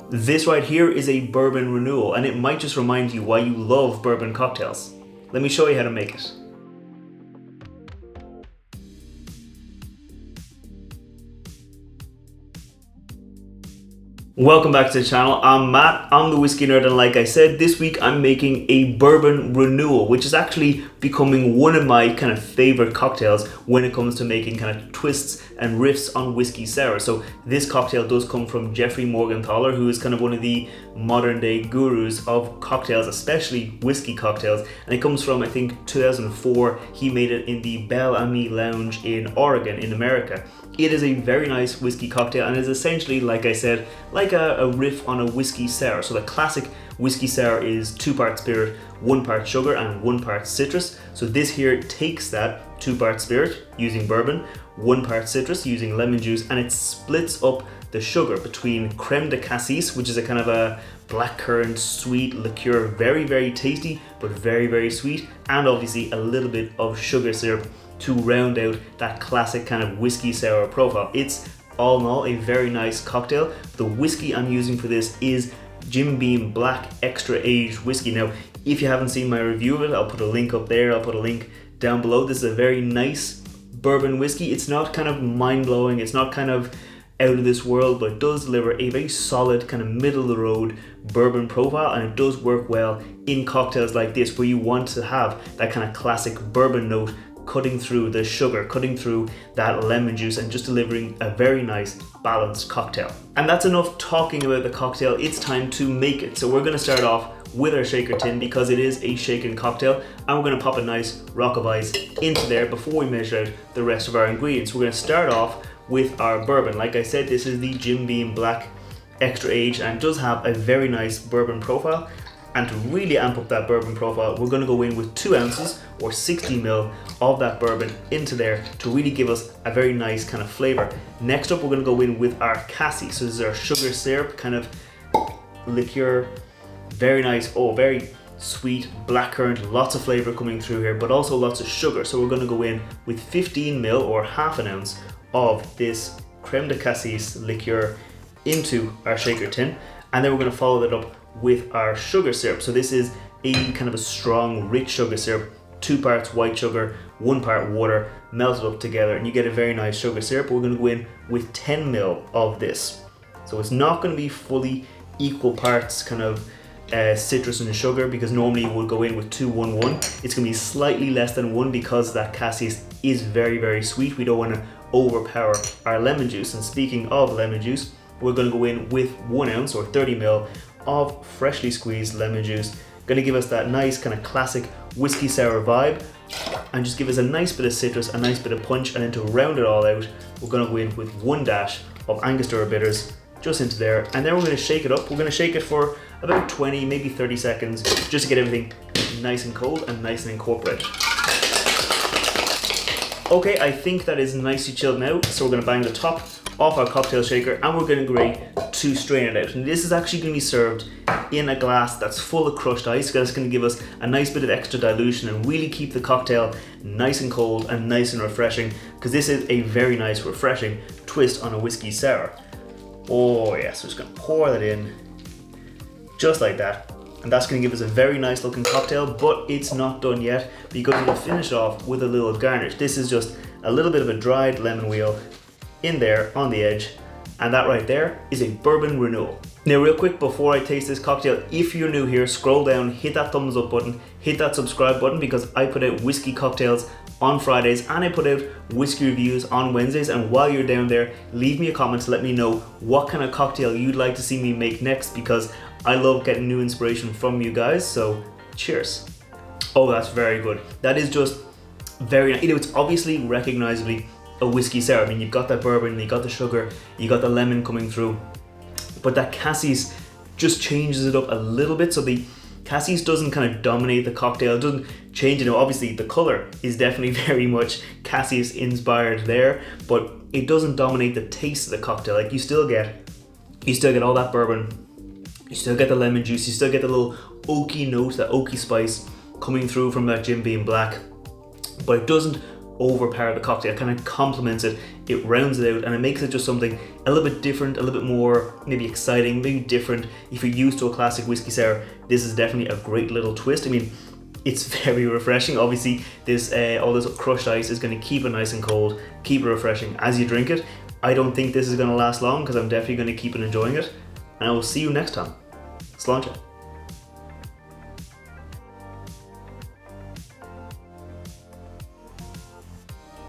This right here is a Bourbon Renewal, and it might just remind you why you love bourbon cocktails. Let me show you how to make it. Welcome back to the channel. I'm Matt, I'm the Whiskey Nerd, and like I said, this week I'm making a Bourbon Renewal, which is actually becoming one of my kind of favorite cocktails when it comes to making kind of twists and riffs on whiskey sour. So this cocktail does come from Jeffrey Morganthaler, who is kind of one of the modern day gurus of cocktails, especially whiskey cocktails, and it comes from, I think, 2004. He made it in the Belle Ami Lounge in Oregon in America. It is a very nice whiskey cocktail and is essentially, like I said, like a riff on a whiskey sour. So the classic whiskey sour is 2 part spirit, 1 part sugar and 1 part citrus. So this here takes that 2 part spirit using bourbon, 1 part citrus using lemon juice, and it splits up the sugar between Creme de Cassis, which is a kind of a blackcurrant sweet liqueur, very, very tasty, but very, very sweet, and obviously a little bit of sugar syrup to round out that classic kind of whiskey sour profile. It's all in all a very nice cocktail. The whiskey I'm using for this is Jim Beam Black Extra Aged Whiskey. Now, if you haven't seen my review of it, I'll put a link up there, I'll put a link down below. This is a very nice bourbon whiskey. It's not kind of mind-blowing, it's not kind of out of this world, but it does deliver a very solid kind of middle of the road bourbon profile, and it does work well in cocktails like this where you want to have that kind of classic bourbon note cutting through the sugar, cutting through that lemon juice, and just delivering a very nice balanced cocktail. And that's enough talking about the cocktail. It's time to make it. So we're going to start off with our shaker tin because it is a shaken cocktail, and we're going to pop a nice rock of ice into there before we measure out the rest of our ingredients. We're going to start off with our bourbon. Like I said, this is the Jim Beam Black Extra Aged and does have a very nice bourbon profile. And to really amp up that bourbon profile, we're going to go in with 2 ounces or 60 ml of that bourbon into there to really give us a very nice kind of flavor. Next up, we're going to go in with our Cassis. So this is our sugar syrup kind of liqueur. Very nice, very sweet blackcurrant, lots of flavor coming through here, but also lots of sugar. So we're going to go in with 15 ml or half an ounce of this Creme de Cassis liqueur into our shaker tin. And then we're going to follow that up with our sugar syrup. So this is a kind of a strong, rich sugar syrup, 2 parts white sugar, 1 part water, melted up together, and you get a very nice sugar syrup. We're going to go in with 10 ml of this. So it's not going to be fully equal parts kind of citrus and sugar, because normally you would go in with 2, 1, 1. It's going to be slightly less than 1 because that Cassis is very, very sweet. We don't want to overpower our lemon juice. And speaking of lemon juice, we're going to go in with 1 ounce or 30 ml of freshly squeezed lemon juice. Going to give us that nice kind of classic whiskey sour vibe and just give us a nice bit of citrus, a nice bit of punch. And then to round it all out, we're going to go in with 1 dash of Angostura bitters just into there, and then we're going to shake it up. We're going to shake it for about 20, maybe 30 seconds just to get everything nice and cold and nice and incorporated. Okay, I think that is nicely chilled now, so we're going to bang the top off our cocktail shaker and we're going to get ready to strain it out. And this is actually going to be served in a glass that's full of crushed ice, because it's going to give us a nice bit of extra dilution and really keep the cocktail nice and cold and nice and refreshing, because this is a very nice refreshing twist on a whiskey sour. Oh yes, we're just going to pour that in just like that, and that's going to give us a very nice looking cocktail. But it's not done yet, because we're going to finish off with a little garnish. This is just a little bit of a dried lemon wheel in there on the edge, and that right there is a Bourbon Renewal. Now real quick before I taste this cocktail, if you're new here, scroll down, hit that thumbs up button, hit that subscribe button, because I put out whiskey cocktails on Fridays and I put out whiskey reviews on Wednesdays. And while you're down there, leave me a comment to let me know what kind of cocktail you'd like to see me make next, because I love getting new inspiration from you guys. So cheers. Oh, that's very good. That is just very nice. It's obviously recognizably a whiskey sour. I mean, you've got that bourbon, you got the sugar, you got the lemon coming through, but that Cassis just changes it up a little bit. So the Cassis doesn't kind of dominate the cocktail, it doesn't change it. Obviously the color is definitely very much Cassis inspired there, but it doesn't dominate the taste of the cocktail. Like you still get all that bourbon, you still get the lemon juice, you still get the little oaky note, that oaky spice coming through from that Jim Beam Black, but it doesn't overpower the cocktail. It kind of complements it it rounds it out, and it makes it just something a little bit different, a little bit more maybe exciting, maybe different. If you're used to a classic whiskey sour, this is definitely a great little twist. I mean, it's very refreshing. Obviously, this all this crushed ice is going to keep it nice and cold, keep it refreshing as you drink it. I don't think this is going to last long because I'm definitely going to keep enjoying it. And I will see you next time. Sláinte.